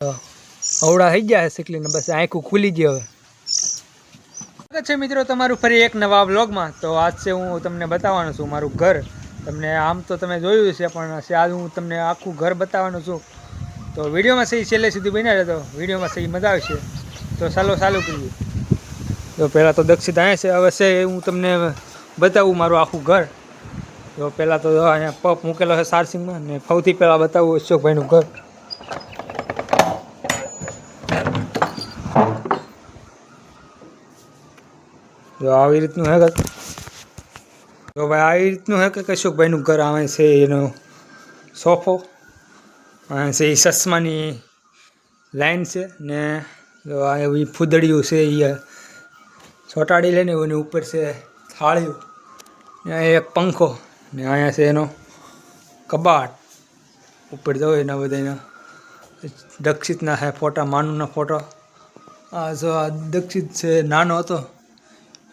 અવડા થઈ ગયા શીખલીને બસ આંખું ખુલી ગઈ હવે. સ્વાગત છે મિત્રો તમારું ફરી એક નવા વ્લોગમાં. તો આજ છે હું તમને બતાવવાનો છું મારું ઘર. તમને આમ તો તમે જોયું છે પણ આજ હું તમને આખું ઘર બતાવવાનો છું. તો વિડીયોમાં સહી છેલ્લે સુધી બન્યા રહેતો, વિડીયોમાં સહી મજા આવશે. તો ચાલુ કરીએ. તો પહેલાં તો દક્ષિત અહીંયા છે, હવે છે હું તમને બતાવું મારું આખું ઘર. તો પહેલાં તો અહીંયા પપ મૂકેલો છે ચાર્જિંગમાં, ને સૌથી પહેલાં બતાવું અશોકભાઈનું ઘર. જો આવી રીતનું હે. તો ભાઈ આવી રીતનું હે કે અશોકભાઈનું ઘર. આવે છે એનો સોફો, આવે છે એ ચશ્માની લાઈન છે, ને જો આ એવી ફૂદડીયું છે એ ચોંટાડી લે ને એની ઉપર છે થાળીઓ, ને એક પંખો, ને અહીંયા છે એનો કબાટ. ઉપર જાઓ એના બધાના દક્ષિતના હે ફોટા, માનુના ફોટો. આ જો આ દક્ષિત છે નાનો હતો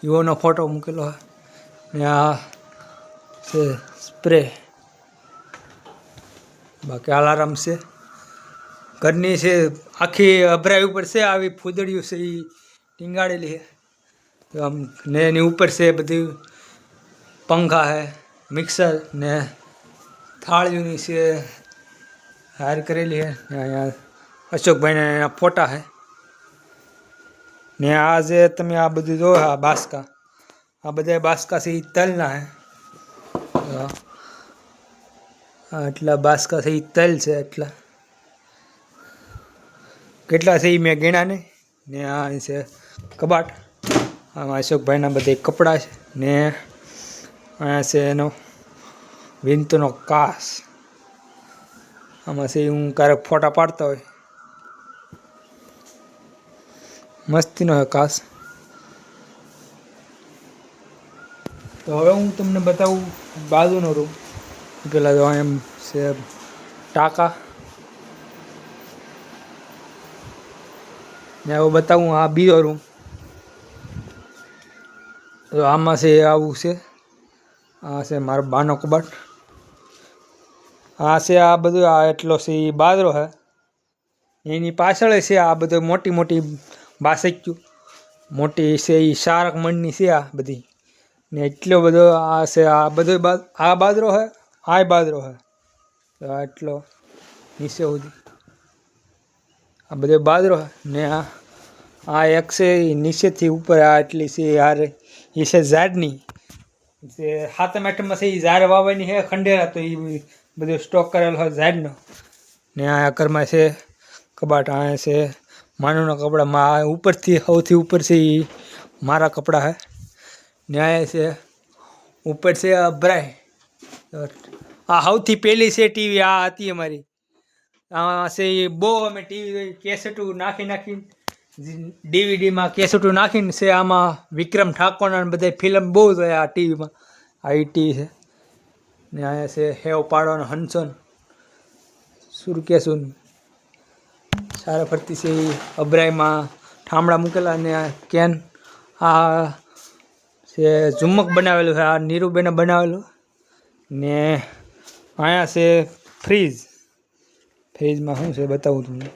એવોનો ફોટો મૂકેલો હોય. ને આ છે સ્પ્રે. બાકી અલાર્મ છે ઘરની, છે આખી અભરાઈ ઉપર છે આવી ફૂદડીઓ છે એ ટીંગાડેલી છે. તો આમ ને એની ઉપર છે બધી પંખા છે, મિક્સર ને થાળીઓની છે હાર કરેલી છે. ને અહીંયા અશોકભાઈના એના ફોટા છે. ને આ જે તમે આ બધું જો આ બાસકા, આ બધા બાસકા છે એ તલના છે. આટલા બાસકા છે એ તલ છે. એટલા કેટલા છે એ મેં ગણ્યા નહીં. ને આ છે કબાટ, આમાં અશોકભાઈના બધા કપડાં છે. ને અહીંયા છે એનો વિંતનો કાસ. આમાં છે હું ક્યારેક ફોટા પાડતા હોય. મસ્તીનો હે કાસ. તો હવે હું તમને બતાવું બાજુનો રૂમ. પેલા તો એમ છે ટાંકા, ને હવે બતાવું આ બીજો રૂમ. તો આમાં છે આવું છે, આ છે મારો બાનો કબાટ. આ છે આ બધું, આ એટલો છે એ બાજરો છે. એની પાછળ છે આ બધું મોટી મોટી બાસક્યું મોટી છે એ શારક મણની છે આ બધી. ને એટલો બધો આ છે આ બધો આ બાજરો છે, આ બાજરો છે. તો એટલો નીચે સુધી આ બધો બાજરો છે. ને આ એક છે નીચેથી ઉપર આ એટલી છે યાર એ છે ઝાડની જે સાતમ આઠમમાં છે એ ઝાડ વાવવાની છે ખંડેરા. તો એ બધો સ્ટોક કરેલો હોય ઝાડનો. ને આ ઘરમાં છે કબાટ. આ છે માનુના કપડામાં. આ ઉપરથી સૌથી ઉપર છે એ મારા કપડાં છે. ને આ છે ઉપર છે અભરાય. આ સૌથી પહેલી છે ટીવી આ હતી અમારી. આ છે એ બહુ અમે ટીવી કેસેટું નાખીને ડીવીડીમાં કેસેટું નાખીને છે. આમાં વિક્રમ ઠાકોરના બધા ફિલ્મ બહુ જોયા આ ટીવીમાં. આ ટીવી છે. ને અહીંયા છે હેવ પાડવાનો હંસોન સુરકેસુન સારા ફરતી છે એ અભરાઈમાં ઠામડા મૂકેલા. ને આ કેન આ છે ઝુમ્મક બનાવેલું છે, આ નીરુબેને બનાવેલું. ને અહીંયા છે ફ્રીજ. ફ્રીજમાં શું છે બતાવું તમને.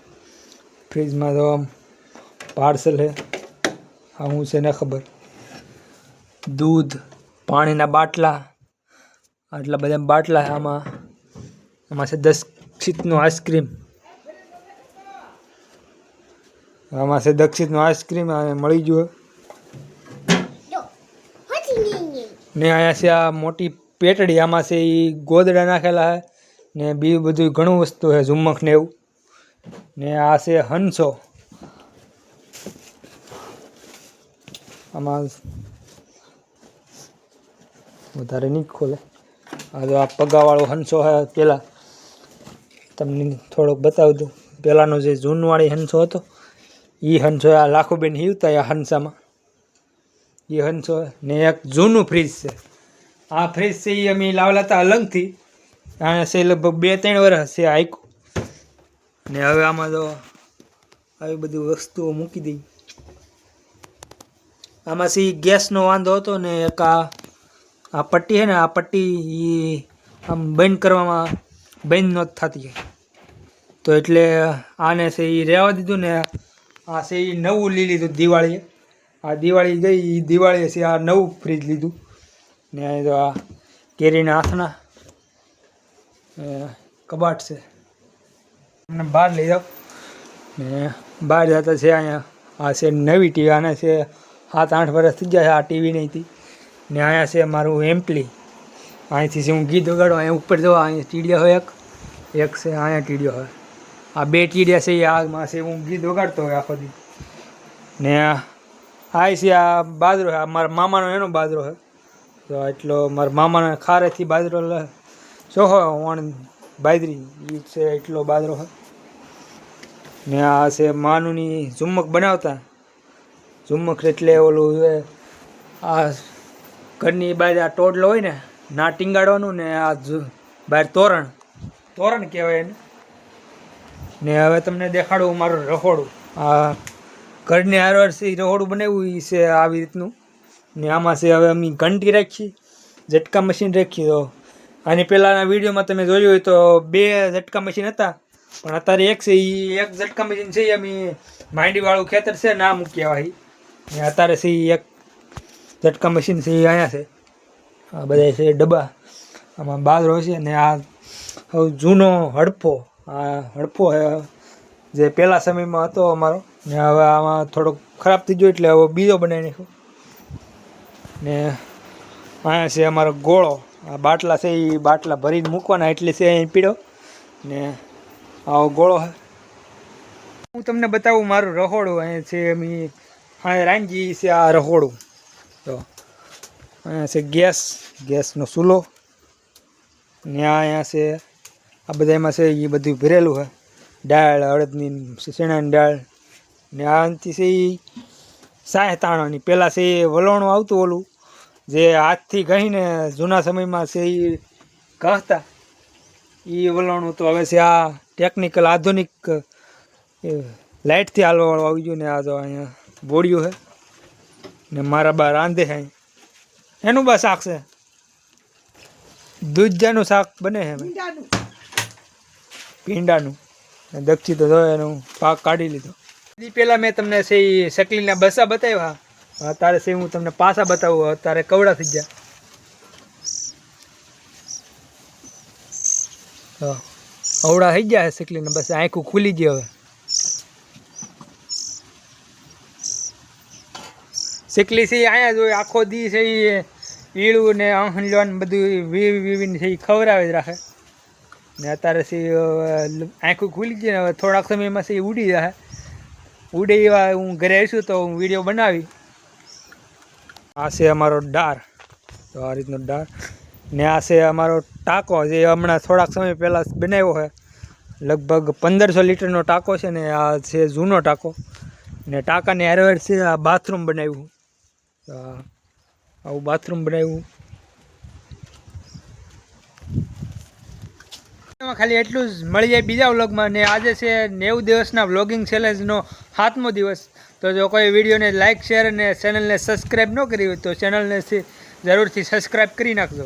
ફ્રીજમાં તો આમ પાર્સલ છે. આ શું છે ને ખબર. દૂધ, પાણીના બાટલા, આટલા બધા બાટલા છે. આમાં છે 10 દક્ષિતનું આઈસ્ક્રીમ. આમાં છે દક્ષિતનું આઈસ્ક્રીમ મળી ગયું. ને અહીંયા છે આ મોટી પેટડી. આમાં છે એ ગોદડા નાખેલા છે. ને બીજું બધું ઘણું વસ્તુ છે, ઝુમ્મક ને એવું. ને આ છે હંસો. આમાં વધારે નહીં ખોલે. આ તો આ પગાવાળો હંસો છે. પહેલાં તમને થોડોક બતાવી દઉં. પહેલાંનો જે જૂનવાળી હંસો હતો એ હંસો આ લાખુબેન હીવતા આ હંસામાં એ હંસો. ને એક જૂનું ફ્રીજ છે. આ ફ્રીજ છે એ અમે લાવેલા હતા અલગથી. આ છે લગભગ 2-3 વર્ષ છે આયકું. ને હવે આમાં તો આવી બધી વસ્તુઓ મૂકી દઈ. આમાં છે ગેસનો વાંધો હતો. ને એક આ પટ્ટી છે ને, આ પટ્ટી એ આમ બંધ કરવામાં બંધ નહોતી થતી. તો એટલે આને છે એ રહેવા દીધું ને આ છે એ નવું લઈ લીધું દિવાળીએ. આ દિવાળી ગઈ એ દિવાળીએ છે આ નવું ફ્રીજ લીધું ને તો આ કેરીના હાથના કબાટ છે. અમને બહાર લઈ જાઓ ને બહાર જતા છે અહીંયા આ છે નવી ટીવી. આને છે 7-8 વર્ષ થઈ ગયા છે આ ટીવી નહીં હતી ને અહીંયા છે મારું એમ્પલી. અહીંથી છે હું ગીત વગાડું. અહીંયા ઉપર જવા અહીંયા ટીડિયા હોય એક છે અહીંયા ટીડિયો હોય. આ 2 ટીડિયા છે એ આગમાં છે હું ગીત વગાડતો હોય આખો દી. ને આ છે આ બાજરો છે મારા મામાનો એનો બાજરો છે. તો એટલો મારા મામાના ખારેથી બાજરો ચોખો વણ બાજરી એ છે એટલો બાજરો છે. ને આ છે માનુની ઝુમ્મક બનાવતા. ઝુમ્મક એટલે ઓલું આ ઘરની બહાર આ ટોડલો હોય ને ના ટીંગાડવાનું ને આ બહાર તોરણ કહેવાય એને. ને હવે તમને દેખાડું મારું રહોડું. આ ઘરની હારવારથી રહોડું બનાવ્યું એ છે આવી રીતનું. ને આમાં છે હવે અમે ઘંટી રાખી, ઝટકા મશીન રાખી. તો આની પહેલાંના વિડીયોમાં તમે જોયું હોય તો 2 ઝટકા મશીન હતા, પણ અત્યારે એક છે એ એક ઝટકા મશીન છે એ અમે માંડીવાળું ખેતર છે ના મૂક્યા હોય. ને અત્યારે છે એ એક ઝટકા મશીન છે એ અહીંયા છે. આ બધા છે ડબ્બા. આમાં બાજરો છે ને આ જૂનો હડફો. આ હડફો જે પહેલા સમયમાં હતો અમારો ને હવે આમાં થોડોક ખરાબ થઈ ગયો એટલે હવે બીજો બનાવી નાખ્યો. ને અહીંયા છે અમારો ગોળો. આ બાટલા છે એ બાટલા ભરીને મૂકવાના એટલે છે અહીં પીળો ને આવો ગોળો છે. હું તમને બતાવું મારું રહોડું. અહીંયા છે અમે હા રાંજી છે આ રહોડું. તો અહીંયા છે ગેસનો ચૂલો ને અહીંયા છે આ બધા એમાં છે એ બધું ભરેલું છે. દાળ અડદની ચણાની દાળ ને આથી છે એ સાય તાણવાની. પહેલાં છે એ વલોણું આવતું ઓલું જે હાથથી કહીને જૂના સમયમાં છે એ કહતા એ વલોણું. તો હવે છે આ ટેકનિકલ આધુનિક લાઇટથી હાલવાવાળું આવી ગયું. ને આ તો અહીંયા બોડિયું છે ને મારા બા રાંધે છે. એનું બા શાક છે દૂધજાનું શાક બને છે ભીંડાનું. દક્ષી તો એનું પાક કાઢી લીધો. એ પહેલાં મેં તમને છે એ શકલીના બસા બતાવ્યા. અત્યારે છે હું તમને પાછા બતાવું. અત્યારે કવડા થઈ ગયા. અવડા થઈ ગયા શકલીના બસ આંખું ખુલી ગઈ. હવે શકલી છે અહીંયા જોઈ આખો દી છે એ ઈળું ને આંખણ બધું વીવીને છે એ ખવડાવે જ રાખે. ને અત્યારે છે આંખું ખુલી ગઈ ને હવે થોડાક સમયમાં છે એ ઉડી જાય. ઉડે એવા હું ઘરે આવીશું તો હું વિડીયો બનાવી. આ છે અમારો ડાર. તો આ રીતનો ડાર ને આ છે અમારો ટાંકો જે હમણાં થોડાક સમય પહેલાં બનાવ્યો છે. લગભગ 1500 લીટરનો ટાંકો છે ને આ છે જૂનો ટાંકો. ને ટાંકાની હારવાર છે આ બાથરૂમ બનાવ્યું. આવું બાથરૂમ બનાવ્યું. ખાલી એટલું જ. મળી જાય બીજા વ્લોગમાં. ને આજે છે 90 દિવસના વ્લોગિંગ ચેલેન્જનો 7મો દિવસ. તો જો કોઈ વિડીયોને લાઇક શેર અને ચેનલને સબસ્ક્રાઈબ ન કરી હોય તો ચેનલને જરૂરથી સબસ્ક્રાઈબ કરી નાખજો.